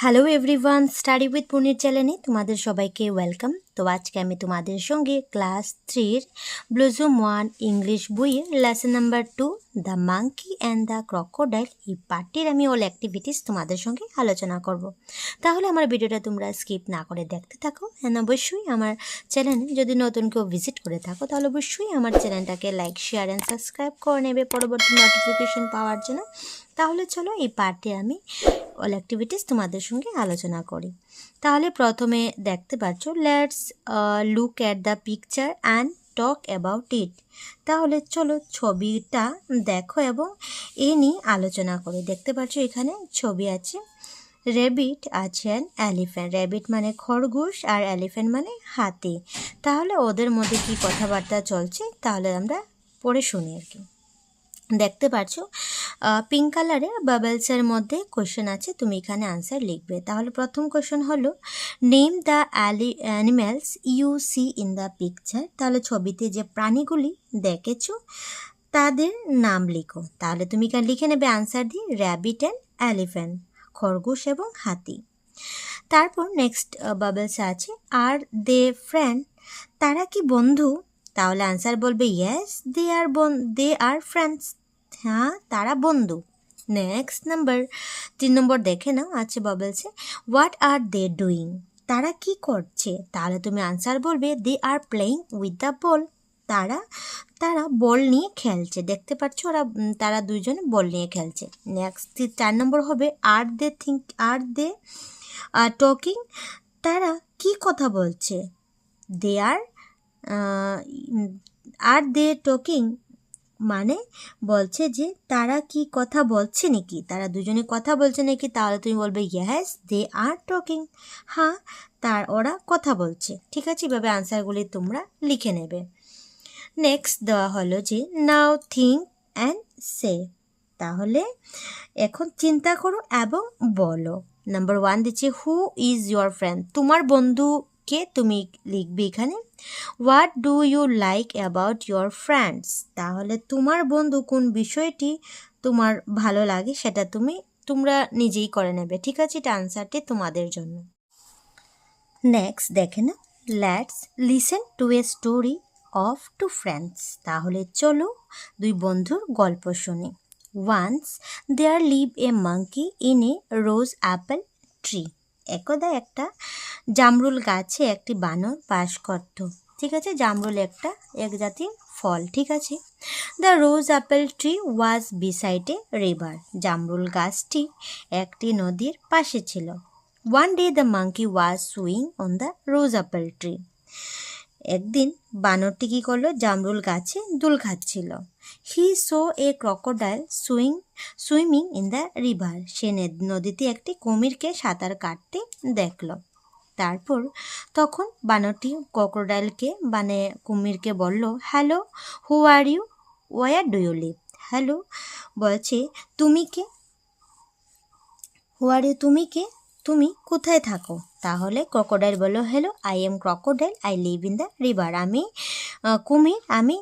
Hello everyone, study with পূর্ণির চ্যানেলে তোমাদের সবাইকে ওয়েলকাম। তো আজকে আমি তোমাদের সঙ্গে ক্লাস 3 ব্লুজুম 1 ইংলিশ বইয়ের lesson number 2 the monkey and the crocodile এই পার্টির আমি অল অ্যাক্টিভিটিস তোমাদের সঙ্গে আলোচনা করব। তাহলে আমার ভিডিওটা তোমরা স্কিপ না করে দেখতে থাকো। অ্যান্ড অবশ্যই আমার চ্যানেলে যদি নতুন কেউ ভিজিট করে থাকো তাহলে অবশ্যই আমার চ্যানেলটাকে লাইক, শেয়ার অ্যান্ড সাবস্ক্রাইব করে নেবে পরবর্তী নোটিফিকেশন পাওয়ার জন্য। তাহলে চলো এই পার্টে আমি অল অ্যাক্টিভিটিস তোমাদের সঙ্গে আলোচনা করি। তাহলে প্রথমে দেখতে পাচ্ছ, let's look at the picture and talk about it. তাহলে চলো ছবিটা দেখো এবং এ নিয়ে আলোচনা করি। দেখতে পাচ্ছ এখানে ছবি আছে, র্যাবিট আছে অ্যান্ড এলিফ্যান্ট। র্যাবিট মানে খরগোশ আর এলিফ্যান্ট মানে হাতি। তাহলে ওদের মধ্যে কি কথাবার্তা চলছে তাহলে আমরা পড়ে শুনি আর কি। দেখতে পাচ্ছ পিঙ্ক কালারের বাবলসের মধ্যে কোশ্চেন আছে, তুমি এখানে আনসার লিখবে। তাহলে প্রথম কোশ্চেন হলো name the animals you see in the picture. তাহলে ছবিতে যে প্রাণীগুলি দেখেছো তাদের নাম লিখো। তাহলে তুমি এখানে লিখে নেবে আনসার দিয়ে র্যাবিট অ্যান্ড এলিফ্যান্ট, খরগোশ এবং হাতি। তারপর নেক্সট বাবলসে আছে আর দে ফ্রেন্ড, তারা কি বন্ধু? তাহলে আনসার বলবে ইয়েস দে আর ফ্রেন্ডস, হ্যাঁ তারা বন্ধু। নেক্সট নাম্বার 3 নম্বর দেখে নাও আছে বাবলসে হোয়াট আর দে ডুইং, তারা কি করছে? তাহলে তুমি আনসার বলবে they are playing with the ball, তারা তারা বল নিয়ে খেলছে। দেখতে পাচ্ছ তারা দুইজনে বল নিয়ে খেলছে। নেক্সট 4 নম্বর হবে আর দে টকিং, তারা কি কথা বলছে? দে আর দে টকিং মানে বলছে যে তারা কি কথা বলছে নাকি, তারা দুজনে কথা বলছে নাকি। তাহলে তুমি বলবে ইয়েস দে আর টকিং, হ্যাঁ ওরা কথা বলছে। ঠিক আছে, এভাবে আনসারগুলি তোমরা লিখে নেবে। নেক্সট দেওয়া হলো যে নাও থিঙ্ক অ্যান্ড সে, তাহলে এখন চিন্তা করো এবং বলো। নাম্বার 1 দিচ্ছে হু ইজ ইয়োর ফ্রেন্ড, তোমার বন্ধুকে তুমি লিখবে এখানে। What do you like about your friends, তাহলে তোমার বন্ধু কোন বিষয়টি তোমার ভালো লাগে সেটা তোমরা নিজেই করে নেবে। ঠিক আছে, এটা আনসারটি তোমাদের জন্য। নেক্সট দেখে না, let's listen to a story of two friends. তাহলে চলো দুই বন্ধুর গল্প শুনি। Once there live a monkey in a rose apple tree. একদা একটা জামরুল গাছে একটি বানর বাস করত। ঠিক আছে, জামরুল এক জাতির ফল। ঠিক আছে, the rose apple tree was beside a river. জামরুল গাছটি একটি নদীর পাশে ছিল। One day the monkey was swing on the rose apple tree. একদিন বানরটি কী করলো, জামরুল গাছে দুল খাচ্ছিল। He saw a crocodile swimming in the river. সে নদীতে একটি কুমিরকে সাঁতার কাটতে দেখল। তখন বানরটি ক্রকোডাইলকে কুমিরকে বলল, hello who are you, where do you live. হ্যালো বলছে তুমি কে, হু আর ইউ তুমি কে, তুমি কোথায় থাকো? তাহলে ক্রকোডাইল বলল, hello I am crocodile I live in the river. আমি কুমির, আমি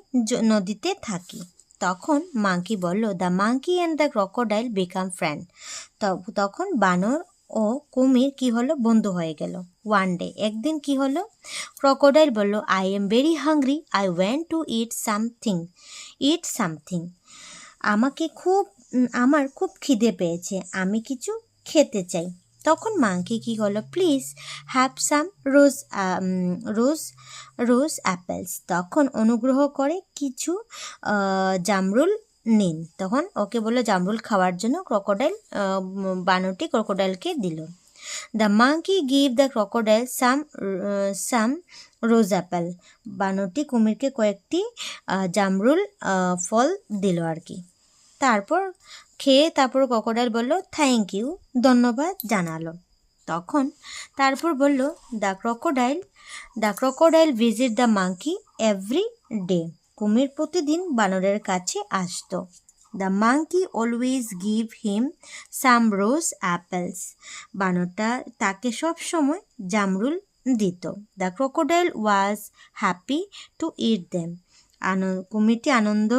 নদীতে থাকি। তখন মাঙ্কি বলল, the monkey and the crocodile become friend. তখন বানর ও কুমির কি হলো, বন্ধু হয়ে গেল। ওয়ান ডে একদিন কি হলো, ক্রকোডাইল বলল, I am very hungry I went two it something. আমার খুব খিদে পেয়েছে, আমি কিছু খেতে চাই। তখন মাঙ্কি কি হলো, please have some rose apples. তখন অনুগ্রহ করে কিছু জামরুল নিন। তখন ওকে বললো জামরুল খাওয়ার জন্য। বানরটি ক্রকোডাইলকে দিল। The monkey give the crocodile some rose apple. বানরটি কুমিরকে কয়েকটি জামরুল ফল দিল আর কি। তারপর ক্রকোডাইল বলল থ্যাংক ইউ, ধন্যবাদ জানালো। তারপর বলল the crocodile visit the monkey every day. কুমির প্রতিদিন বানরের কাছে আসতো। The monkey always give him some rose apples. বানরটা তাকে সব সময় জামরুল দিত। The crocodile was happy to eat them. কুমিরটি আনন্দ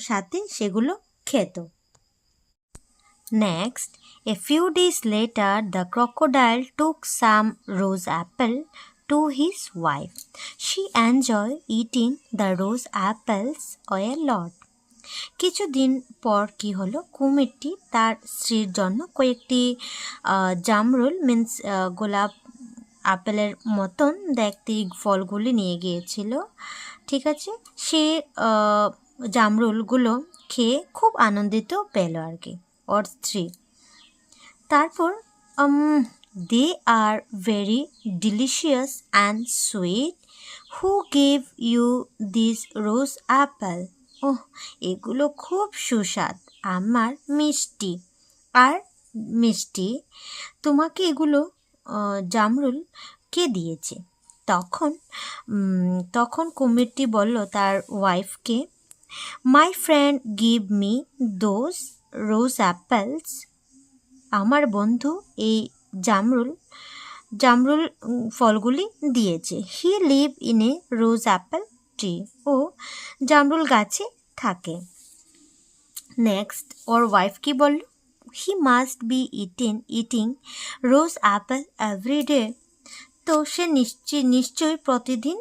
সাথে সেগুলো খেত। Next, a few days later, the crocodile took some rose apple to his wife. She enjoyed eating the rose apples a lot. কিছুদিন পর কি হলো, কুমিরটি তার স্ত্রীর জন্য কয়েকটি জামরুল মিন্স গোলাপ আপেলের মতন দেখতে ফলগুলি নিয়ে গিয়েছিল। ঠিক আছে, সে জামরুলগুলো খেয়ে খুব আনন্দিত পেল আর কি ওর স্ত্রী। তারপর they are very delicious and sweet, who gave you this rose apple? Oh, এগুলো খুব সুস্বাদ, আমার মিষ্টি আর মিষ্টি, তোমাকে এগুলো জামরুল কে দিয়েছে? তখন তখন কুমিরটি বলল তার ওয়াইফকে, my friend give me those rose apples. আমার বন্ধু এই জামরুল জামরুল ফলগুলি দিয়েছে। He live in a rose apple tree, ও জামরুল গাছে থাকে। নেক্সট ওর ওয়াইফ কি বলল, he must be eating rose apple every day. তো সে নিশ্চয়ই প্রতিদিন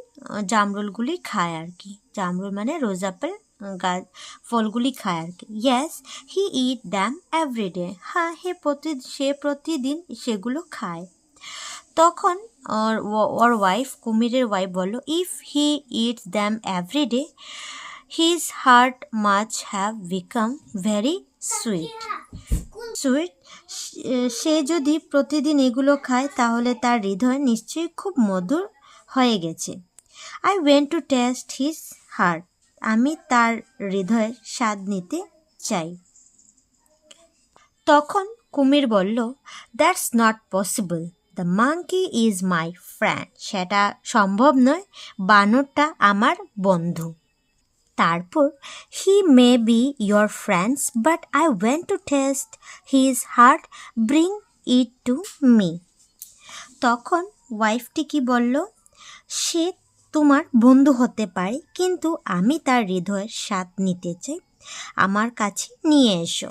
জামরুলগুলি খায় আর কি, জামরুল মানে রোজ অ্যাপেল গাছ ফলগুলি খায় আর কি। Yes, he eat them everyday, হ্যাঁ সে প্রতিদিন সেগুলো খায়। তখন ওর ওয়াইফ, কুমিরের ওয়াইফ বলল, if he eats them everyday, his heart must have become very sweet. সে যদি প্রতিদিন এগুলো খায় তাহলে তার হৃদয় নিশ্চয়ই খুব মধুর হয়ে গেছে। I went to taste his heart, আমি তার হৃদয়ের স্বাদ নিতে চাই। তখন কুমির বলল, that's not possible, the monkey is my friend. সেটা সম্ভব নয়, বানরটা আমার বন্ধু। তারপর, he may be your friends but I went to taste his heart, bring it to me. তখন ওয়াইফটি কি বলল, সে তোমার বন্ধু হতে পারে, কিন্তু আমি তার হৃদয়ের স্বাদ নিতে চাই, আমার কাছে নিয়ে এসো।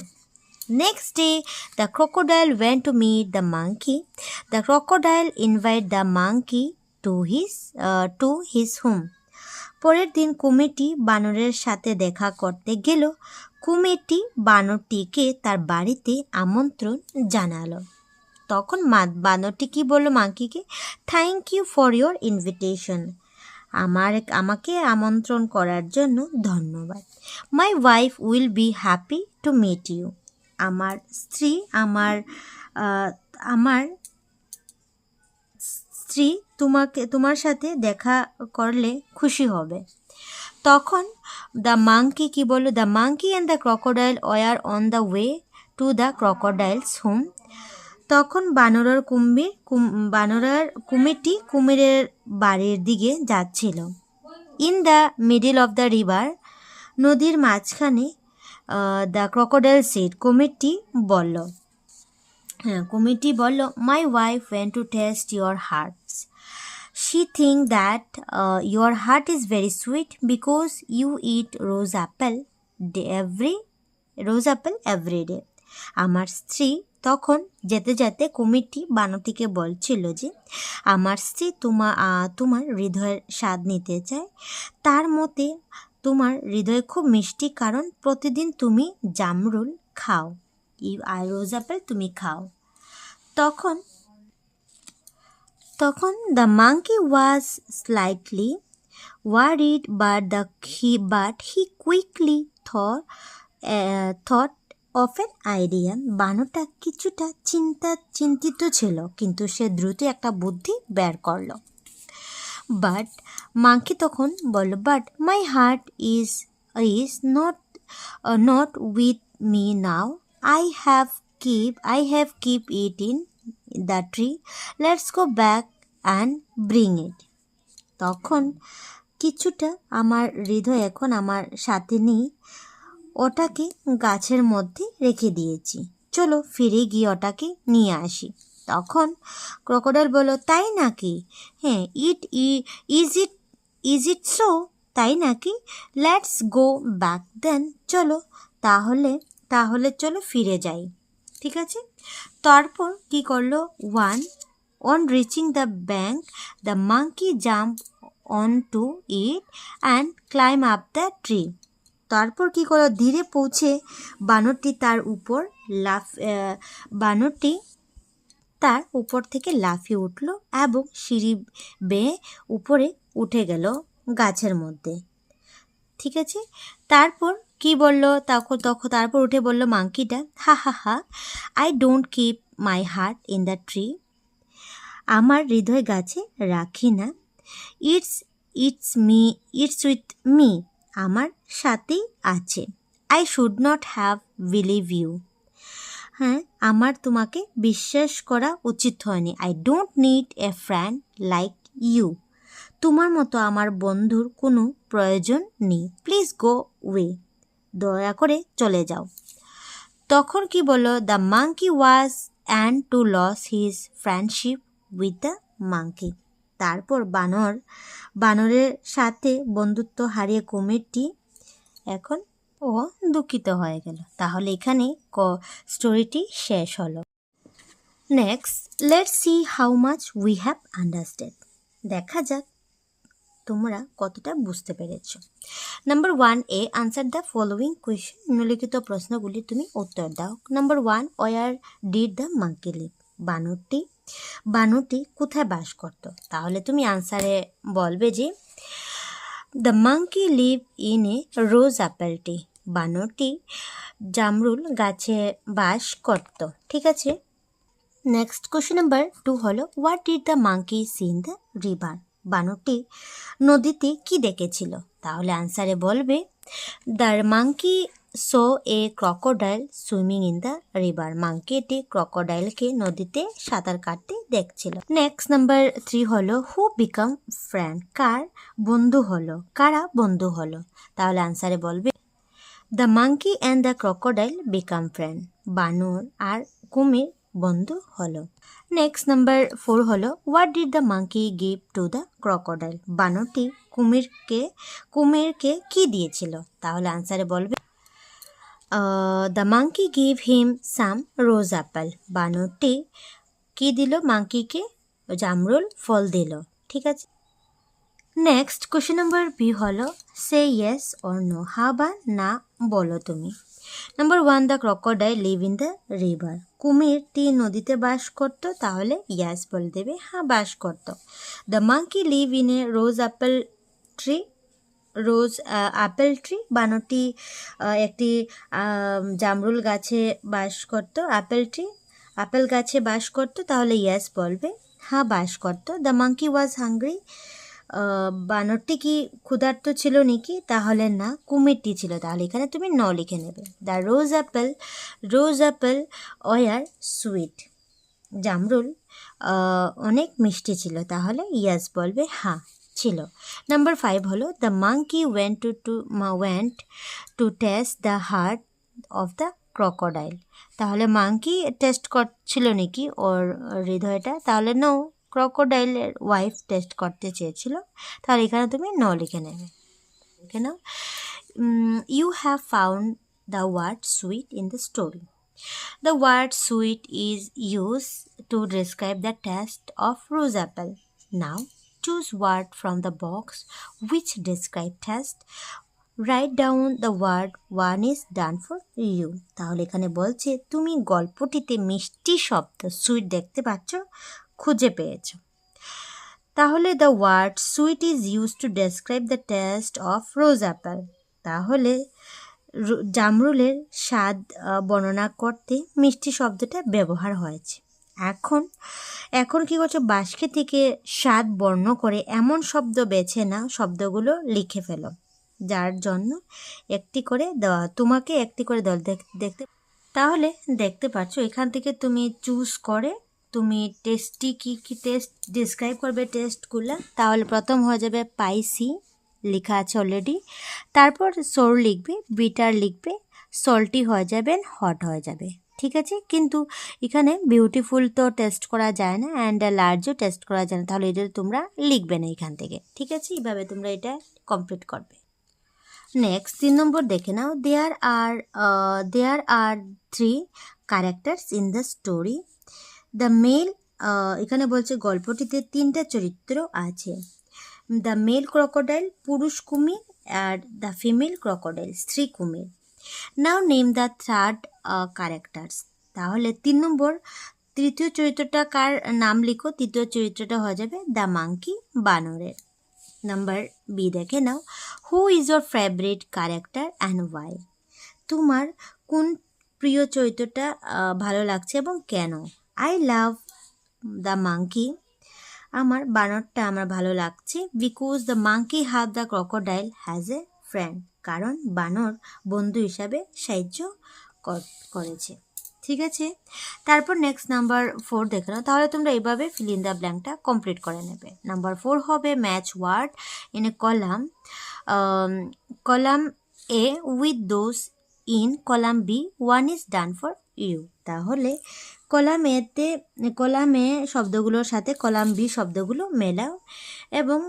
Next day, the crocodile went to meet the monkey. The crocodile invited the monkey to his home. পরের দিন কুমিরটি বানরের সাথে দেখা করতে গেল। কুমিরটি বানরটিকে তার বাড়িতে আমন্ত্রণ জানালো। তখন বানরটি কি বলল মাঙ্কিকে, thank you for your invitation, আমাকে আমন্ত্রণ করার জন্য ধন্যবাদ। My wife will be happy to meet you, আমার স্ত্রী তোমার সাথে দেখা করলে খুশি হবে। তখন দ্য মাঙ্কি কি বলল, the monkey and the crocodile were on the way to the crocodile's home. তখন কুমিরটি কুমিরের বাড়ির দিকে যাচ্ছিল। In the middle of the river, নদীর মাঝখানে, দ্য ক্রকোডাইল সেড, কুমিরটি বলল, my wife went to taste your hearts, she think that your heart is very sweet because you eat rose apple every day. আমার স্ত্রী তখন যেতে যেতে কুমিরটি বানরটিকে বলছিল যে আমার স্ত্রী তোমার হৃদয়ের স্বাদ নিতে চায়, তার মতে তোমার হৃদয় খুব মিষ্টি কারণ প্রতিদিন তুমি জামরুল খাও, রোজ অ্যাপেল তুমি খাও। তখন the monkey was slightly worried, but he quickly thought of an idea. বানরটা কিছুটা চিন্তিত ছিল, কিন্তু সে দ্রুত একটা বুদ্ধি বের করল। বাট মাঙ্কি তখন বলল, but my heart is not with me now. I have keep it in the tree. Let's go back and bring it. তখন কিছুটা আমার হৃদয় এখন আমার সাথে নেই, ওটাকে গাছের মধ্যে রেখে দিয়েছি, চলো ফিরে গিয়ে ওটাকে নিয়ে আসি। তখন ক্রোকোডাইল বলল, তাই নাকি? হ্যাঁ, ইজ ইট সো, তাই নাকি? লেটস গো ব্যাক দেন, চলো তাহলে চলো ফিরে যাই। ঠিক আছে, তারপর কি করলো, on reaching the bank the monkey jumped onto it and climb up the tree. তারপর কি করলো, ধীরে পৌঁছে বানরটি তার উপর বানরটি তার উপর থেকে লাফিয়ে উঠল এবং সিঁড়ি বেয়ে উপরে উঠে গেল গাছের মধ্যে। ঠিক আছে, তারপর কি বললো, তারপর উঠে বলল মাংকিটা, হা হা হা, I don't keep my heart in the tree, আমার হৃদয় গাছে রাখি না, ইটস উইথ মি, আমার সাথেই আছে, I should not have believe you, হ্যাঁ আমার তোমাকে বিশ্বাস করা উচিত হয়নি, I don't need a friend like you, তোমার মতো আমার বন্ধুর কোনো প্রয়োজন নেই, প্লিজ গো ওয়ে, দয়া করে চলে যাও। তখন কি বললো, the monkey was and to lose his friendship with the monkey, তারপর বানরের সাথে বন্ধুত্ব হারিয়ে কুমিরটি এখন ও দুঃখিত হয়ে গেল। তাহলে এখানে স্টোরিটি শেষ হলো। Next let's see how much we have understand, দেখা যাক তোমরা কতটা বুঝতে পেরেছ। Number 1 answer the following question, নিম্নলিখিত প্রশ্নগুলি তুমি উত্তর দাও। Number 1, where did the monkey live, বানরটি কোথায় বাস করত? তাহলে তুমি আনসারে বলবে যে the monkey live in a rose apple tree, বানরটি জামরুল গাছে বাস করত। ঠিক আছে, নেক্সট কোয়েশ্চেন নাম্বার 2 হলো, what did the monkey see in the river, বানরটি নদীতে কি দেখেছিল? তাহলে আনসারে বলবে the monkey saw a crocodile swimming in the river, monkey এটি ক্রকোডাইলকে নদীতে সাঁতার কাটতে দেখছিল। নেক্সট নাম্বার 3 হলো, হু বিকাম ফ্রেন্ড, কারা বন্ধু হলো? তাহলে আনসারে বলবে the monkey and the crocodile become friend, বানর আর কুমির বন্ধু হলো। নেক্সট নাম্বার 4 হলো, what did the monkey give to the crocodile, বানরটি কুমিরকে কি দিয়েছিল? তাহলে আনসারে বলবে the monkey give him some rose apple, বানরটি কি দিল? মাংকিকে জামরুল ফল দিল। ঠিক আছে, নেক্সট কোয়েশ্চেন নাম্বার বি হলো, সে ইয়েস অর নো, হা বা না বলো তুমি। Number 1, the crocodile live in the river, কুমিরটি নদীতে বাস করত, তাহলে ইয়াস বলে দেবে, হ্যাঁ বাস করত। The monkey live in a rose apple tree, বানরটি একটি জামরুল গাছে বাস করত, আপেল গাছে বাস করত, তাহলে ইয়াস বলবে, হ্যাঁ বাস করত। দ্য মাংকি ওয়াজ হাংরি, বানরটি কি ক্ষুধার্ত ছিল নাকি? তাহলে না, কুমিরটি ছিল, তাহলে এখানে তুমি ন লিখে নেবে। The rose apple were sweet, জামরুল অনেক মিষ্টি ছিল, তাহলে ইয়াস বলবে, হ্যাঁ ছিল। নাম্বার 5 হলো, the monkey went to test the heart of the crocodile, তাহলে মাংকি টেস্ট করছিল নাকি ওর হৃদয়টা? তাহলে নো, ক্রকোডাইলের ওয়াইফ টেস্ট করতে চেয়েছিল, তাহলে এখানে তুমি ন লিখে নেবে। ওকে না, you have found the word sweet in the story, the word sweet is use to describe the taste of rose apple, now choose word from the box which describe taste, write down the word one is done for you, তাহলে এখানে বলছে তুমি গল্পটিতে মিষ্টি শব্দ sweet দেখতে পাচ্ছ, খুঁজে পেয়েছ। তাহলে the word sweet is use to describe the taste of rose apple, তাহলে জামরুলের স্বাদ বর্ণনা করতে মিষ্টি শব্দটা ব্যবহার হয়েছে। এখন কি করছো, বাক্সে থেকে স্বাদ বর্ণ করে এমন শব্দ বেছে নাও, শব্দগুলো লিখে ফেলো, যার জন্য একটি করে দেওয়া, তোমাকে একটি করে দেওয়া দেখতে, তাহলে দেখতে পাচ্ছ এখান থেকে তুমি চুজ করে তুমি টেস্টি কি টেস্ট ডিসক্রাইব করবে টেস্টগুলো। তাহলে প্রথম হয়ে যাবে স্পাইসি, লেখা আছে অলরেডি, তারপর সোর লিখবে, বিটার লিখবে, সল্টি হয়ে যাবে, হট হয়ে যাবে। ঠিক আছে, কিন্তু এখানে বিউটিফুল তো টেস্ট করা যায় না, অ্যান্ড লার্জও টেস্ট করা যায় না, তাহলে এটা তোমরা লিখবে না এখান থেকে। ঠিক আছে, এইভাবে তোমরা এটা কমপ্লিট করবে। নেক্সট 3 নম্বর দেখে নাও, there are 3 characters in the story. The male, এখানে বলছে গল্পটিতে 3টা চরিত্র আছে। দ্য মেল ক্রকোডাইল পুরুষ কুমির, আর দ্য ফিমেল ক্রকোডাইল স্ত্রী কুমির। নাও নেম দ্য থার্ড ক্যারেক্টার্স। তাহলে 3 নম্বর তৃতীয় চরিত্রটা কার নাম লিখো। তৃতীয় চরিত্রটা হয়ে যাবে দ্য মাঙ্কি, বানরের। নাম্বার বি দেখে নাও, who is your favourite character and why. তোমার কোন প্রিয় চরিত্রটা ভালো লাগছে এবং কেন। আই লাভ দ্য মাঙ্কি, আমার বানরটা আমার ভালো লাগছে। Because the monkey have the crocodile has a friend, কারণ বানর বন্ধু হিসাবে সাহায্য করেছে। ঠিক আছে, তারপর নেক্সট নাম্বার 4 দেখে নাও। তাহলে তোমরা এইভাবে ফিল ইন দ্য ব্ল্যাঙ্কটা কমপ্লিট করে নেবে। নাম্বার 4 হবে match word in A column, column A with those in column B, one is done for you. তাহলে কলামে শব্দগুলোর সাথে কলাম বি শব্দগুলো মেলাও এবং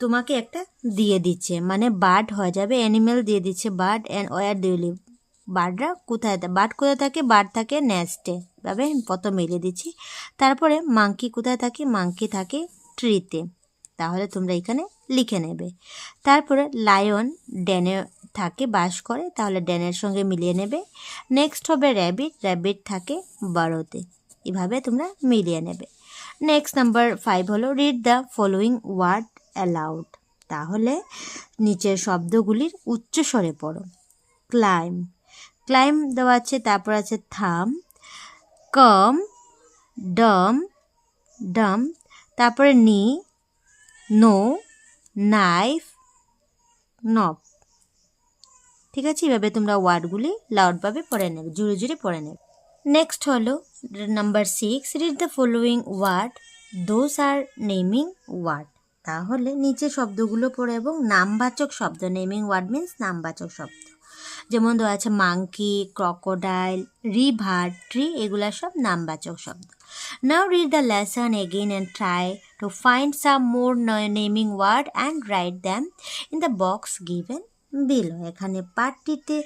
তোমাকে একটা দিয়ে দিচ্ছে, মানে বার্ড হয়ে যাবে, অ্যানিমেল দিয়ে দিচ্ছে bird, and where do you live, bird কোথায় থাকে, বার্ড থাকে নেস্টে, ভাবে প্রথম মিলিয়ে দিচ্ছি। তারপরে মাঙ্কি কোথায় থাকে, মাঙ্কি থাকে ট্রিতে, তাহলে তোমরা এখানে লিখে নেবে। তারপরে লায়ন ড্যানে থাকে, বাস করে, তাহলে ড্যানের সঙ্গে মিলিয়ে নেবে। নেক্সট হবে র্যাবিট থাকে বারোতে, এভাবে তোমরা মিলিয়ে নেবে। নেক্সট নাম্বার 5 হলো read the following word aloud. তাহলে নিচের শব্দগুলির উচ্চস্বরে পড়ো। ক্লাইম দেওয়া আছে, তারপর আছে থাম, কম, ডম, তারপরে নি, নো, নাইফ, নব। ঠিক আছে, এভাবে তোমরা ওয়ার্ডগুলি লাউডভাবে পড়ে নেবে, জুড়ে জুড়ে পড়ে নেবে। নেক্সট হলো number 6, read the following word, those are naming word. তাহলে নিচে শব্দগুলো পড়ে এবং নামবাচক শব্দ, নেমিং ওয়ার্ড মিন্স নামবাচক শব্দ, যেমন দেওয়া আছে মাঙ্কি, ক্রকোডাইল, রিভার, ট্রি, এগুলা সব নামবাচক শব্দ। Now read the lesson again and try to find some more naming word and write them in the box given below. এখানে পাঠটিতে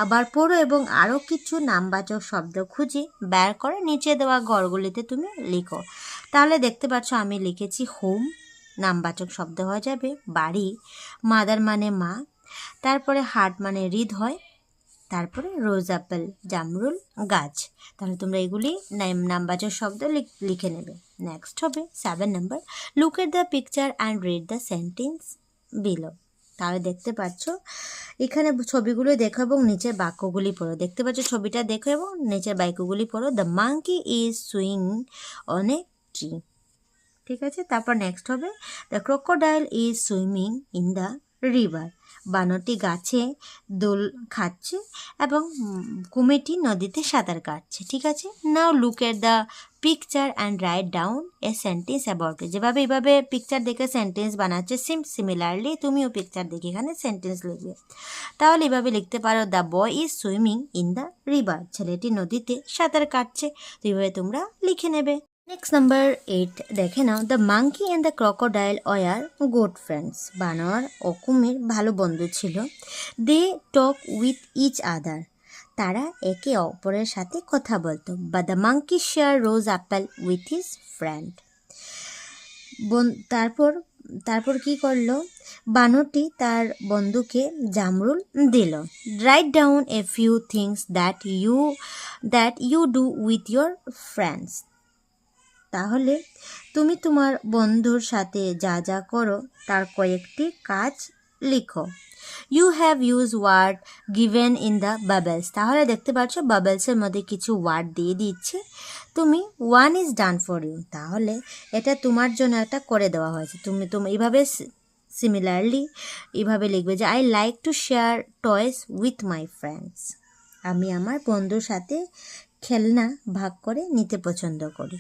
আবার পড়ো এবং আরও কিছু নামবাচক শব্দ খুঁজে বের করে নিচে দেওয়া ঘরগুলিতে তুমি লিখো। তাহলে দেখতে পাচ্ছ আমি লিখেছি হোম, নামবাচক শব্দ হয়ে যাবে বাড়ি, মাদার মানে মা, তারপরে হার্ট মানে হৃদয়, তারপরে রোজ অ্যাপেল জামরুল গাছ। তাহলে তোমরা এগুলি নামবাচক শব্দ লিখে নেবে। নেক্সট হবে 7 number, look at the picture and read the sentence below. তাহলে দেখতে পাচ্ছ এখানে ছবিগুলো দেখো এবং নিচের বাক্যগুলি পড়ো। দেখতে পাচ্ছ ছবিটা দেখো এবং নিচের বাক্যগুলি পড়ো। The monkey is swing on a tree. ঠিক আছে, তারপর নেক্সট হবে the crocodile is swimming in the river. বানরটি গাছে দোল খাচ্ছে এবং কুমিরটি নদীতে সাঁতার কাটছে। ঠিক আছে, now look at the picture and write down a sentence about it. যেভাবে এইভাবে পিকচার দেখে সেন্টেন্স বানাচ্ছে, সিমিলারলি তুমিও পিকচার দেখে এখানে সেন্টেন্স লিখবে। তাহলে এভাবে লিখতে পারো, the boy is swimming in the river. ছেলেটি নদীতে সাঁতার কাটছে। তো এইভাবে তোমরা লিখে নেবে। নেক্সট নাম্বার 8 দেখে নাও, the monkey and the crocodile were good friends. বানর ও কুমির ভালো বন্ধু ছিল। দে টক উইথ ইচ আদার, তারা একে অপরের সাথে কথা বলতো। বা the monkey share rose apple with his friend. তারপর কি করলো, বানরটি তার বন্ধুকে জামরুল দিল। Write down a few things that you do with your friends. তাহলে তুমি তোমার বন্ধুর সাথে যা যা করো তার কয়েকটি কাজ লিখো। You have use word given in the bubbles. তাহলে দেখতে পাচ্ছ বাবলসের মধ্যে কিছু ওয়ার্ড দিয়ে দিচ্ছে। তুমি one is done for you, তাহলে এটা তোমার জন্য একটা করে দেওয়া হয়েছে। তুমি এইভাবে সিমিলারলি এইভাবে লিখবে যে I like to share toys with my friends. আমি আমার বন্ধুর সাথে খেলনা ভাগ করে নিতে পছন্দ করি।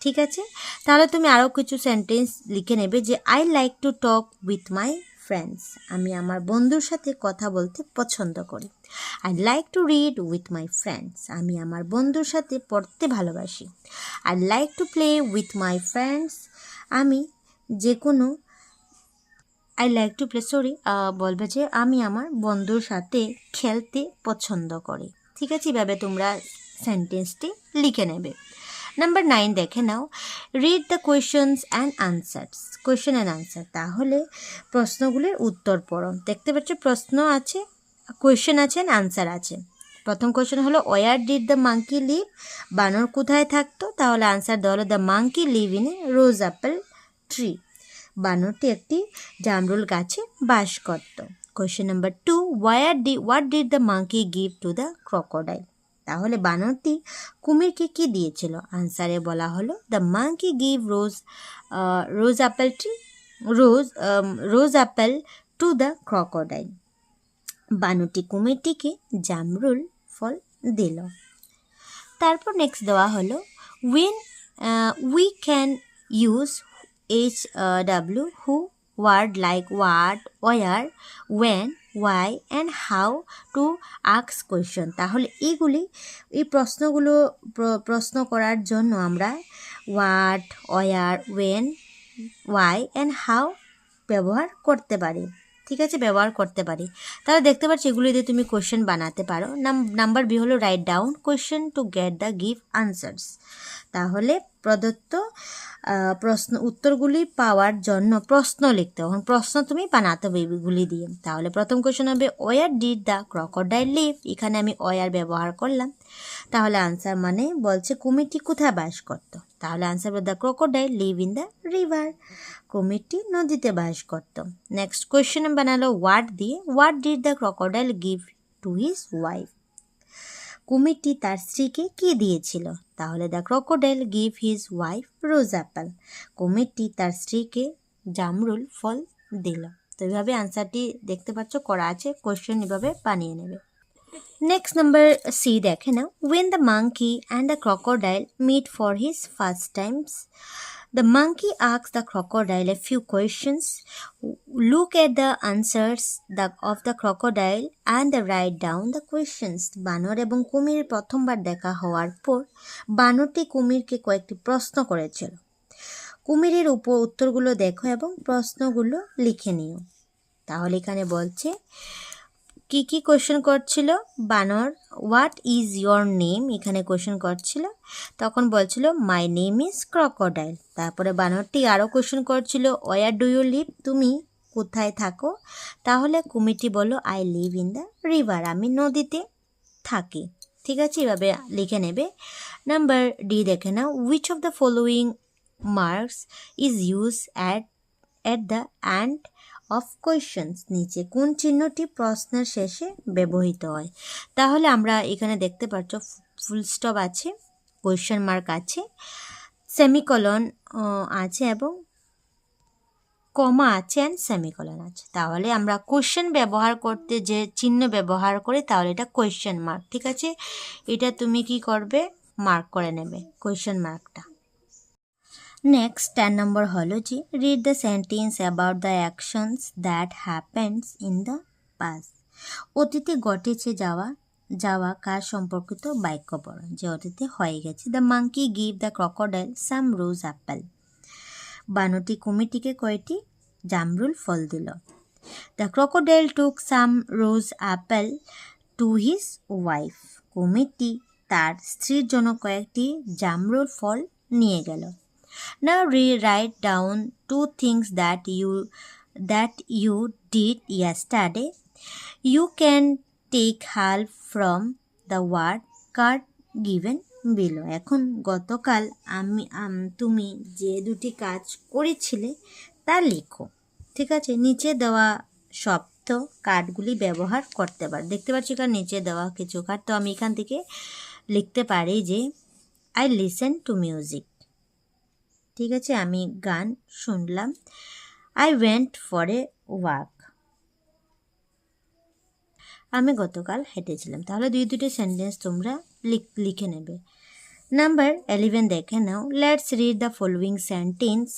ঠিক আছে, তাহলে তুমি আরও কিছু সেন্টেন্স লিখে নেবে যে I like to talk with my friends. আমি আমার বন্ধুর সাথে কথা বলতে পছন্দ করি। I like to read with my friends. আমি আমার বন্ধুর সাথে পড়তে ভালোবাসি। I like to play with my friends. আমি বলবে যে আমি আমার বন্ধুর সাথে খেলতে পছন্দ করি। ঠিক আছে, এভাবে তোমরা সেন্টেন্সটি লিখে নেবে। নাম্বার 9 দেখে নাও, read the questions and answers. Question and answer, তাহলে প্রশ্নগুলির উত্তর পড়ো। দেখতে পাচ্ছ প্রশ্ন আছে, কোয়েশ্চেন আছে, আনসার আছে। প্রথম কোয়েশ্চেন হলো where did the monkey live, বানর কোথায় থাকতো, তাহলে আনসার দেওয়া হলো the monkey live in a rose apple tree, বানরটি একটি জামরুল গাছে বাস করত। Question number 2, what did the monkey give to the crocodile, তাহলে বানরটি কুমিরকে কি দিয়েছিল, আনসারে বলা হলো the monkey give rose apple to the crocodile, বানরটি কুমিরটিকে জামরুল ফল দিল। তারপর নেক্সট দেওয়া হলো we can use HW who word like what, where, when, why and how to ask question, তাহলে এই প্রশ্ন করার জন্য আমরা what, where, when, why and how ব্যবহার করতে পারি। ঠিক আছে, ব্যবহার করতে পারি। তাহলে দেখতে পাচ্ছি এগুলি দিয়ে তুমি কোয়েশ্চেন বানাতে পারো। নাম্বার বি হলো write down question to get the give answers, তাহলে প্রদত্ত উত্তরগুলি পাওয়ার জন্য প্রশ্ন লিখতে হবে। প্রশ্ন তুমি বানাতে হবে এগুলি দিয়ে। তাহলে প্রথম কোয়েশ্চেন হবে where did the crocodile live, এখানে আমি ওয়ার ব্যবহার করলাম। তাহলে আনসার মানে বলছে কুমিরটি কোথায় বাস করতো, তাহলে আনসার হবে the crocodile live in the river, কুমিরটি নদীতে বাস করত। নেক্সট কোয়েশ্চেন বানালো হোয়াট দিয়ে, what did the crocodile give to his wife, কুমিরটি তার স্ত্রীকে কি দিয়েছিল, তাহলে the crocodile give his wife rose apple, কুমিরটি তার স্ত্রীকে জামরুল ফল দিল। তো এইভাবে আনসারটি দেখতে পাচ্ছ করা আছে, কোয়েশ্চেন এভাবে বানিয়ে নেবে। নেক্সট নাম্বার সি দেখে নাও, when the monkey and the crocodile meet for his first times, the monkey asks the crocodile a few questions. Look at the answers of the crocodile and write down the questions. বানর এবং কুমিরের প্রথমবার দেখা হওয়ার পর বানরটি কুমিরকে কয়েকটি প্রশ্ন করেছিল। কুমিরের উত্তরগুলো দেখো এবং প্রশ্নগুলো লিখে নিও। তাহলে এখানে বলছে কি কি কোয়েশ্চেন করছিল, বানর হোয়াট ইজ ইয়োর নেম, এখানে কোয়েশ্চেন করছিল, তখন বলছিল মাই নেম ইজ ক্রোকোডাইল। তারপরে বানরটি আরও কোয়েশ্চেন করছিল ওয়ার ডু ইউ লিভ, তুমি কোথায় থাকো, তাহলে কুমিরটি বলল I live in the river, আমি নদীতে থাকি। ঠিক আছে, এভাবে লিখে নেবে। নাম্বার ডি দেখে নাও, which of the following marks is use at the end of questions, নিচে কোন চিহ্নটি প্রশ্নের শেষে ব্যবহৃত হয়, তাহলে আমরা এখানে দেখতে পাচ্ছ ফুল স্টপ আছে, কোয়েশ্চেন মার্ক আছে, সেমিকলন আছে এবং কমা আছে অ্যান্ড সেমিকলন আছে। তাহলে আমরা কোয়েশ্চেন ব্যবহার করতে যে চিহ্ন ব্যবহার করি তাহলে এটা কোয়েশ্চেন মার্ক। ঠিক আছে, এটা তুমি কি করবে, মার্ক করে নেবে কোয়েশ্চেন মার্কটা। নেক্সট 10 নম্বর হলো যে read the sentence about the actions that happens in the past, অতীতে ঘটেছে যাওয়া কাজ সম্পর্কিত বাক্য পড়ো যে অতীতে হয়ে গেছে। The monkey give the crocodile some rose apple, বানরটি কুমিরটিকে কয়টি জামরুল ফল দিল। The crocodile took some rose apple to his wife, কুমিরটি তার স্ত্রীর জন্য কয়েকটি জামরুল ফল নিয়ে গেল। Now write down 2 things that you did yesterday. You can take help from the word card given below. এখন গতকাল তুমি যে দুটি কাজ করেছিলে তা লিখো। ঠিক আছে, নিচে দেওয়া শব্দ কার্ডগুলি ব্যবহার করতে পারো। দেখতে পাচ্ছি কার নিচে দেওয়া কিছু কার্ড, তো আমি এখান থেকে লিখতে পারি যে আই লিসেন টু মিউজিক। ঠিক আছে, আমি গান শুনলাম। I went for a walk, আমি গতকাল হেঁটেছিলাম। তাহলে দুটি সেন্টেন্স তোমরা লিখে নেবে। নাম্বার 11 দেখে নাও, let's read the following sentence.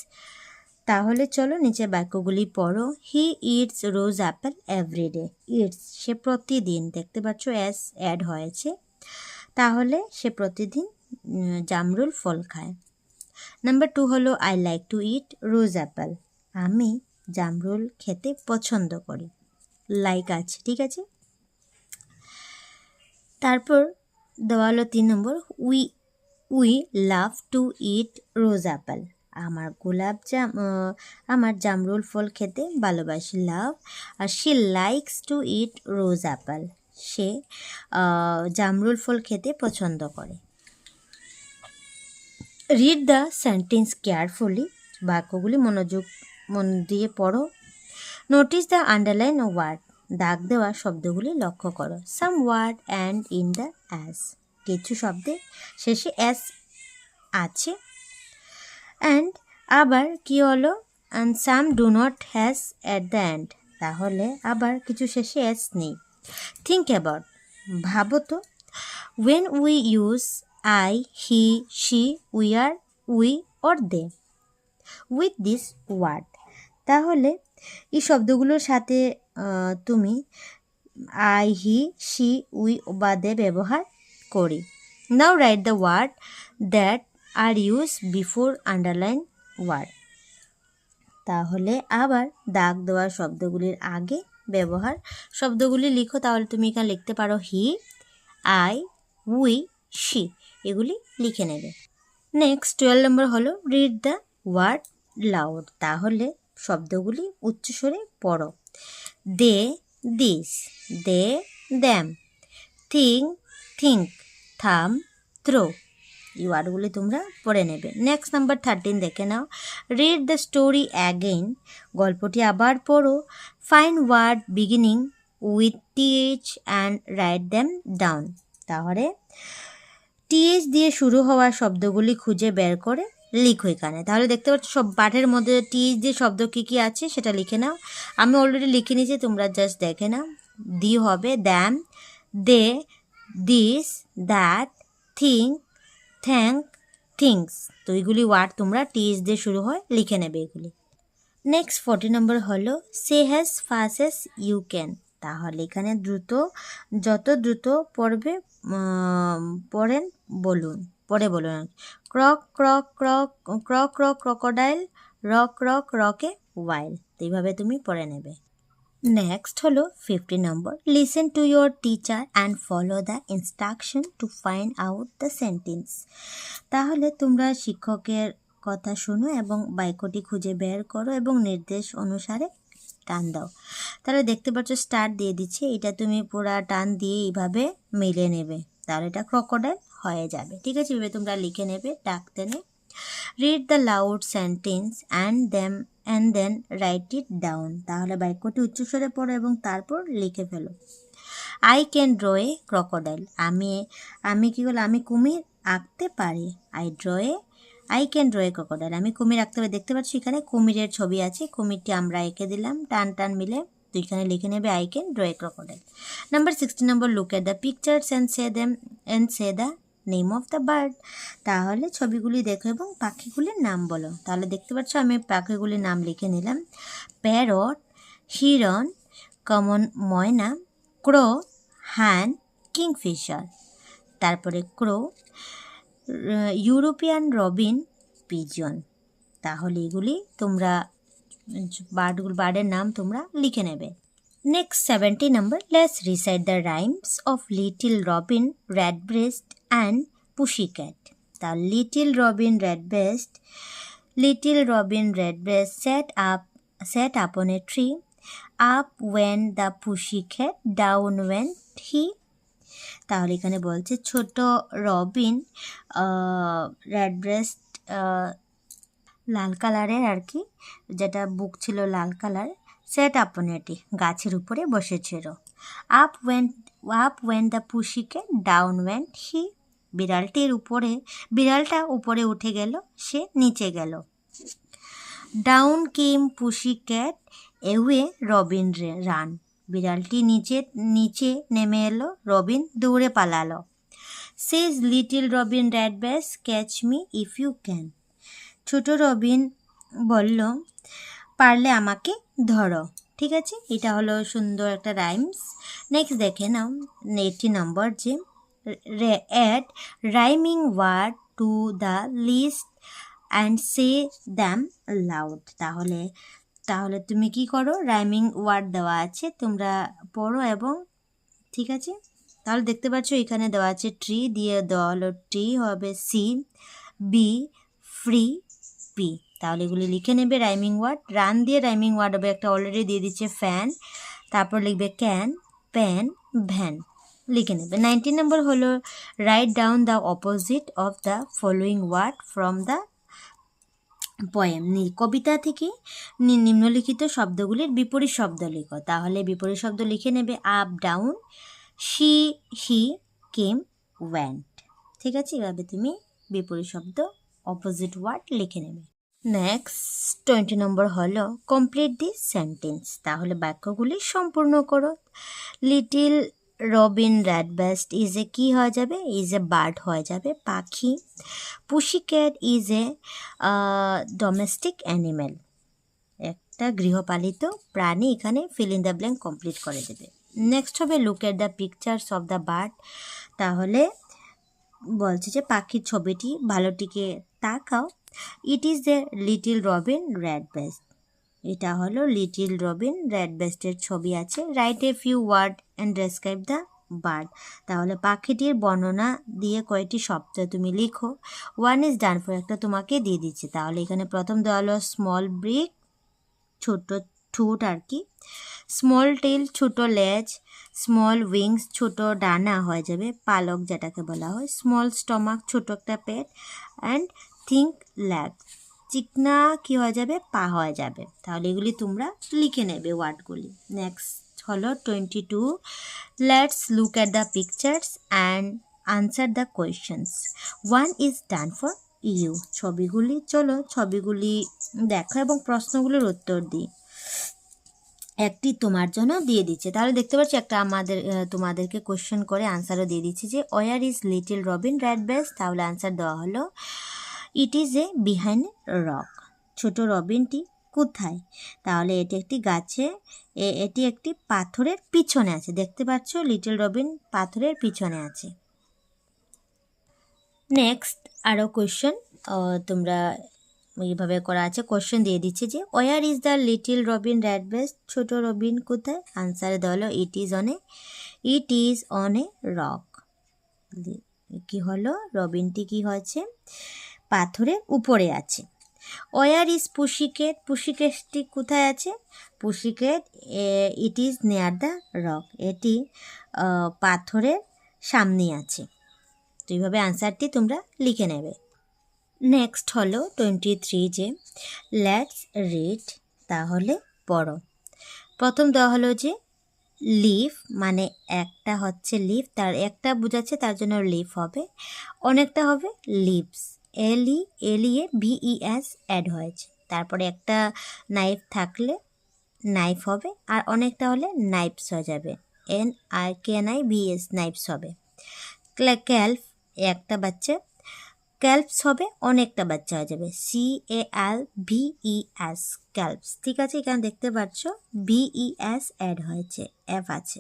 তাহলে চলো নিচে বাক্যগুলি পড়ো। He eats rose apple every day, eats সে প্রতিদিন, দেখতে পাচ্ছ এস অ্যাড হয়েছে, তাহলে সে প্রতিদিন জামরুল ফল খায়। নাম্বার 2 হলো I like two eat rose Apple, আমি জামরুল খেতে পছন্দ করি, লাইক আছে। ঠিক আছে, তারপর দেওয়া হলো 3 নম্বর, we love to eat rose apple. আমার জামরুল ফল খেতে ভালোবাসি, লাভ। আর she likes to eat rose apple, সে জামরুল ফল খেতে পছন্দ করে। রিড দ্য সেন্টেন্স কেয়ারফুলি, বাক্যগুলি মন দিয়ে পড়ো। নোটিস দ্য আন্ডারলাইন ওয়ার্ড, দাগ দেওয়া শব্দগুলি লক্ষ্য করো। Some word and in the S, কিছু শব্দে শেষে অ্যাস আছে। অ্যান্ড আবার কি হলো, and some do not has at the end, তাহলে আবার কিছু শেষে অ্যাস নেই। থিঙ্ক অ্যাবাউট, ভাবো তো। When we use I, he, she, we are, we or they with this word, তাহলে এই শব্দগুলোর সাথে তুমি আই, হি, শি, উই বা দে ব্যবহার করি। Now write the word that are use before underline word, তাহলে আবার দাগ দেওয়া শব্দগুলির আগে ব্যবহার শব্দগুলি লিখো। তাহলে তুমি এখানে লিখতে পারো হি, আই, উই, শি, এগুলি লিখে নেবে। নেক্সট 12 নম্বর হলো রিড দ্য ওয়ার্ড লাউড, তাহলে শব্দগুলি উচ্চস্বরে পড়ো। They, this, they, them, think, thumb, throw, এই ওয়ার্ডগুলি তোমরা পড়ে নেবে। নেক্সট নাম্বার 13 দেখে নাও, রিড দ্য স্টোরি অ্যাগেইন, গল্পটি আবার পড়ো। Find word beginning with TH and write them down, তাহলে টিএইচ দিয়ে শুরু হওয়া শব্দগুলি খুঁজে বের করে লিখো এখানে। তাহলে দেখতে পাচ্ছ সব পাঠের মধ্যে টিএইচ দিয়ে শব্দ কী কী আছে সেটা লিখে নাও। আমি অলরেডি লিখে নিয়েছি, তোমরা জাস্ট দেখে নাও। দি হবে them, they, this, that, think, thank, things, তো এইগুলি ওয়ার্ড তোমরা টিএইচ দিয়ে শুরু হয় লিখে নেবে এগুলি। নেক্সট 40 নম্বর হলো say has fast as you can, তাহলে এখানে যত দ্রুত পড়বে পড়ে বলুন। Croc croc croc, croc croc crocodile, rock rock রকে ওয়াইল, তো এইভাবে তুমি পড়ে নেবে। নেক্সট হলো 50 নম্বর, listen to your teacher and follow the instruction to find out the sentence, তাহলে তোমরা শিক্ষকের কথা শোনো এবং বাক্যটি খুঁজে বের করো এবং নির্দেশ অনুসারে টান দাও। তাহলে দেখতে পাচ্ছ স্টার দিয়ে দিচ্ছে, এটা তুমি পুরা টান দিয়ে এইভাবে মিলিয়ে নেবে, তাহলে এটা ক্রকোডাইল হয়ে যাবে। ঠিক আছে, এভাবে তোমরা লিখে নেবে ডাক টেনে। Read the loud sentence and then write it down, তাহলে বাক্যটি উচ্চস্বরে পড়ো এবং তারপর লিখে ফেলো। I can draw a crocodile, আমি কি বলে আমি কুমির আঁকতে পারি। I can draw a crocodile, আমি কুমির আঁকতে পারি। দেখতে পাচ্ছি এখানে কুমিরের ছবি আছে, কুমিরটি আমরা এঁকে দিলাম টান মিলে, তো এখানে লিখে নেবে I can draw a crocodile. Number 16 number, look at the pictures and say the name of the bird, তাহলে ছবিগুলি দেখো এবং পাখিগুলির নাম বলো। তাহলে দেখতে পাচ্ছ আমি পাখিগুলির নাম লিখে নিলাম। প্যারট, হিরন, কমন ময়না, ক্রো, হ্যান, কিংফিশার, তারপরে ক্রো, ইউরোপিয়ান রবিন, পিজন, তাহলে এগুলি তোমরা বার্ডের নাম তোমরা লিখে নেবে। নেক্সট 70 নম্বর, let's recite the rhymes of little Robin Redbreast and pussycat, তা little Robin Redbreast sat upon a tree, up went the pussycat, down went he, তাহলে এখানে বলছে ছোট রবিন রেডব্রেস্ট লাল কালারের আর কি, যেটা বুক ছিল লাল কালার, সেট আপন এটি গাছের উপরে বসেছিল। Up went the pussycat, down went he, বিড়ালটা উপরে উঠে গেল, সে নিচে গেল। Down came pussycat, away Robin ran, বিড়ালটি নিচে নেমে এলো, রবিন দৌড়ে পালালো। Says little Robin Redbreast, catch me if you can, ছোট রবিন বলল পারলে আমাকে ধরো। ঠিক আছে, এটা হলো সুন্দর একটা রাইমস। নেক্সট দেখে নাও 80 নম্বর, যে add rhyming word to the list and say them loud, তাহলে তুমি কি করো, রাইমিং ওয়ার্ড দেওয়া আছে তোমরা পড়ো এবং ঠিক আছে তাহলে দেখতে পাচ্ছ এখানে দেওয়া আছে ট্রি, দিয়ে দেওয়া হলো টি হবে সি, বি ফ্রি পি। তাহলে এগুলি লিখে নেবে রাইমিং ওয়ার্ড। রান দিয়ে রাইমিং ওয়ার্ড হবে একটা, অলরেডি দিয়ে দিচ্ছে ফ্যান, তারপর লিখবে ক্যান, প্যান, ভ্যান, লিখে নেবে। 19 নম্বর হলো write down the opposite of the following word from the poem. কবিতা থেকে নিম্নলিখিত শব্দগুলির বিপরীত শব্দ লিখো। তাহলে বিপরীত শব্দ লিখে নেবে up, down, she, he, came, went. ঠিক আছে, এভাবে তুমি বিপরীত শব্দ অপোজিট ওয়ার্ড লিখে নেবে। নেক্সট 20 নম্বর হলো কমপ্লিট দি সেন্টেন্স। তাহলে বাক্যগুলি সম্পূর্ণ করো। Little Robin Redbreast is a কি হয়ে যাবে, ইজ এ বার্ড হয়ে যাবে, পাখি। Pussy cat is a domestic animal, একটা গৃহপালিত প্রাণী। এখানে fill in the blank complete করে দেবে। নেক্সট হবে look at the pictures of the bird. তাহলে বলছে যে পাখির ছবিটি ভালোটিকে তাকাও। It is a little Robin Redbreast, এটা হলো লিটিল রবিন রেডবাস্টের ছবি আছে। Write a few word and describe the bird. তাহলে পাখিটির বর্ণনা দিয়ে কয়েকটি শব্দ তুমি লিখো। ওয়ান ইজ ডান ফর, একটা তোমাকে দিয়ে দিচ্ছে। তাহলে এখানে প্রথম দেওয়া হলো স্মল ব্রিক, ছোট ঠোঁট আর কি, স্মল টেল, ছোট লেজ, স্মল উইংস, ছোট ডানা হয়ে যাবে, পালক যেটাকে বলা হয়, স্মল স্টমাক, ছোট একটা পেট, অ্যান্ড থিঙ্ক ল্যাগ, চিকনা কি হয়ে যাবে, পা হয়ে যাবে। তাহলে এগুলি তোমরা লিখে নেবে ওয়ার্ডগুলি। নেক্সট হলো 22, let's look at the pictures and answer the questions. One is done for you, ছবিগুলি, চলো ছবিগুলি দেখো এবং প্রশ্নগুলির উত্তর দিই। একটি তোমার জন্য দিয়ে দিচ্ছে। তাহলে দেখতে পাচ্ছি একটা তোমাদেরকে কোয়েশ্চেন করে আনসারও দিয়ে দিচ্ছে যে ওয়ার ইজ লিটিল রবিন রেডবাস্ট। তাহলে আনসার দেওয়া হলো it is A behind rock, ছোট রবিনটি কোথায়। তাহলে এটি একটি গাছে, এটি একটি পাথরের পিছনে আছে। দেখতে পাচ্ছ লিটল রবিন পাথরের পিছনে আছে। নেক্সট আরও কোয়েশ্চেন তোমরা এইভাবে করা আছে, কোয়েশ্চেন দিয়ে দিচ্ছে যে where is the little Robin Redbreast, ছোট রবিন কোথায়। আনসারে দেওয়া হলো it is on a rock. কি হলো, রবিনটি কি হয়েছে, পাথরের উপরে আছে। ওয়ার ইজ পুশিক্যাট, পুশিক্যাটটি কোথায় আছে, pussycat it is near the rock, এটি পাথরের সামনে আছে। তো এইভাবে আনসারটি তোমরা লিখে নেবে। নেক্সট হলো 23, যে লেটস রিড, তাহলে পড়ো। প্রথম দেওয়া হলো যে লিফ, মানে একটা হচ্ছে লিফ, তার একটা বোঝাচ্ছে তার জন্য লিফ হবে, অনেকটা হবে লিভস, LEVES অ্যাড হয়েছে। তারপরে একটা নাইফ থাকলে নাইফ হবে, আর অনেকটা হলে নাইফস হয়ে যাবে, NIKNIVS নাইফস হবে। ক্যালফ, একটা বাচ্চা, ক্যালপস হবে, অনেকটা বাচ্চা হয়ে যাবে, CALVES ক্যালপস। ঠিক আছে, এখানে দেখতে পাচ্ছ BES অ্যাড হয়েছে, F আছে।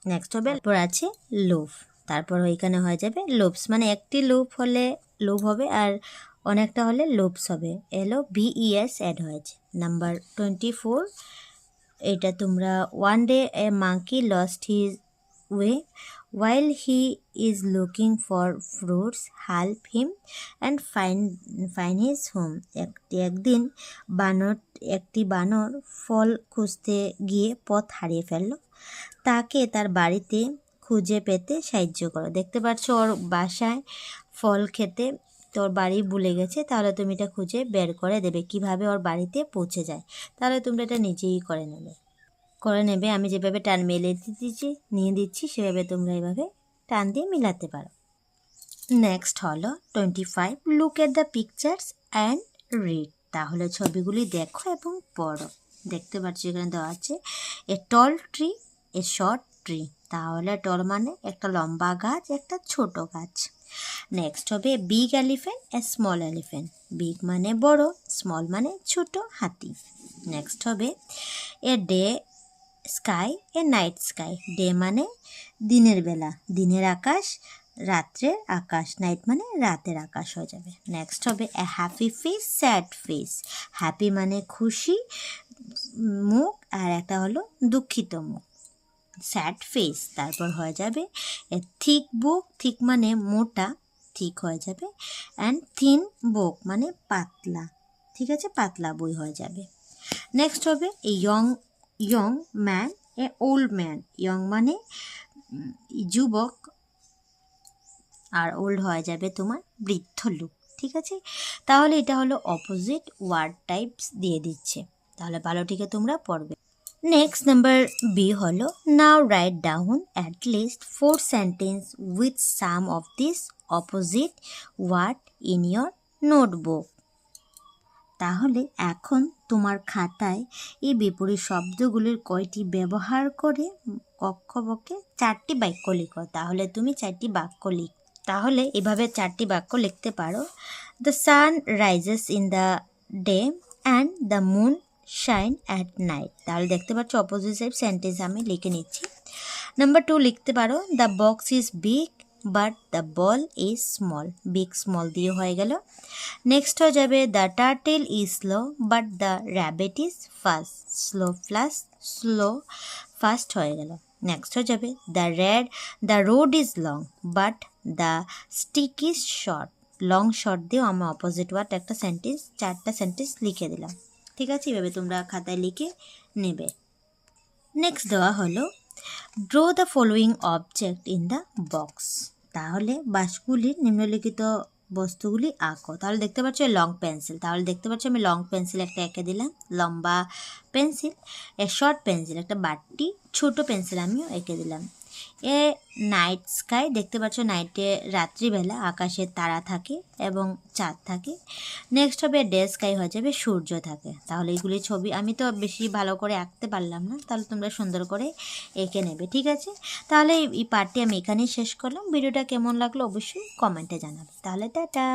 নেক্সট হবে তারপর আছে লোভ, তারপর এখানে হয়ে যাবে লোভস, মানে একটি লোভ হলে লোভ হবে, আর অনেকটা হলে লোভস হবে, LOVES অ্যাড হয়েছে। নাম্বার 24, এটা তোমরা one day A monkey lost his way while he is looking for fruits help him and find his home. একদিন একটি বানর ফল খুঁজতে গিয়ে পথ হারিয়ে ফেলল, তাকে তার বাড়িতে খুঁজে পেতে সাহায্য করো। দেখতে পাচ্ছ ওর বাসায় ফল খেতে তোর বাড়ি ভুলে গেছে, তাহলে তুমি এটা খুঁজে বের করে দেবে কিভাবে ওর বাড়িতে পৌঁছে যায়। তাহলে তোমরা এটা নিজেই করে নেবে। আমি যেভাবে টান নিয়ে দিচ্ছি সেভাবে তোমরা এভাবে টান দিয়ে মিলাতে পারো। নেক্সট হলো 25, look at the pictures and read. তাহলে ছবিগুলি দেখো এবং পড়ো। দেখতে পাচ্ছ এখানে দেওয়া আছে এ টল ট্রি, এ শর্ট ট্রি। তাহলে টল মানে একটা লম্বা গাছ, একটা ছোট গাছ। নেক্সট হবে big elephant, a small elephant. Big মানে বড়, স্মল মানে ছোট হাতি। নেক্সট হবে a day sky, A night sky. Day মানে দিনের বেলা, দিনের আকাশ, রাত্রের আকাশ, নাইট মানে রাতের আকাশ হয়ে যাবে। নেক্সট হবে এ happy face, sad face. Happy মানে খুশি মুখ, আর একটা হলো দুঃখিত মুখ, স্যাড ফেস, তারপর হয়ে যাবে এ থিক বুক, থিক মানে মোটা, থিক হয়ে যাবে, অ্যান্ড থিন বুক মানে পাতলা, ঠিক আছে, পাতলা বই হয়ে যাবে। নেক্সট হবে a young man, A old man, young মানে যুবক, আর ওল্ড হয়ে যাবে তোমার বৃদ্ধ লোক, ঠিক আছে। তাহলে এটা হলো অপোজিট ওয়ার্ড টাইপস দিয়ে দিচ্ছে, তাহলে ভালো থেকে তোমরা পড়বে। নেক্সট নাম্বার বি হলো now write down at least 4 sentence with some of this opposite word in your notebook. তাহলে এখন তোমার খাতায় এই বিপরীত শব্দগুলির কয়টি ব্যবহার করে কক্ষপক্ষে 4টি বাক্য লিখো। তাহলে তুমি 4টি বাক্য তাহলে এভাবে 4টি বাক্য লিখতে পারো। The sun rises in the day and the moon shine at night. তাহলে দেখতে পাচ্ছ অপোজিট সাইড সেন্টেন্স আমি লিখে নিচ্ছি। নাম্বার 2 লিখতে পারো the box is big but the ball is small. Big small দিয়ে হয়ে গেল। নেক্সট হয়ে যাবে the turtle is slow but the rabbit is fast. Slow fast হয়ে গেল। নেক্সট হয়ে যাবে the road is long but the stick is short. Long short দিয়েও আমার অপোজিট ওয়ার্ড একটা সেন্টেন্স 4টা সেন্টেন্স লিখে দিলাম, ঠিক আছে। এভাবে তোমরা খাতায় লিখে নেবে। নেক্সট দেওয়া হলো draw the following object in the box. তাহলে বাক্সগুলির নিম্নলিখিত বস্তুগুলি আঁকো। তাহলে দেখতে পাচ্ছ লং পেন্সিল, তাহলে দেখতে পাচ্ছ আমি লং পেন্সিল একটা এঁকে দিলাম, লম্বা পেন্সিল। এ শর্ট পেন্সিল একটা বাট্টি ছোট পেন্সিল আমিও এঁকে দিলাম। এ নাইট স্কাই, দেখতে পাচ্ছ নাইটে রাত্রিবেলা আকাশে তারা থাকে এবং চাঁদ থাকে। নেক্সট হবে ডে স্কাই, হয়ে যাবে সূর্য থাকে। তাহলে এইগুলি ছবি আমি তো বেশি ভালো করে আঁকতে পারলাম না, তাহলে তোমরা সুন্দর করে এঁকে নেবে, ঠিক আছে। তাহলে এই পার্টটি আমি এখানেই শেষ করলাম। ভিডিওটা কেমন লাগলো অবশ্যই কমেন্টে জানাবে। তাহলে টাটা।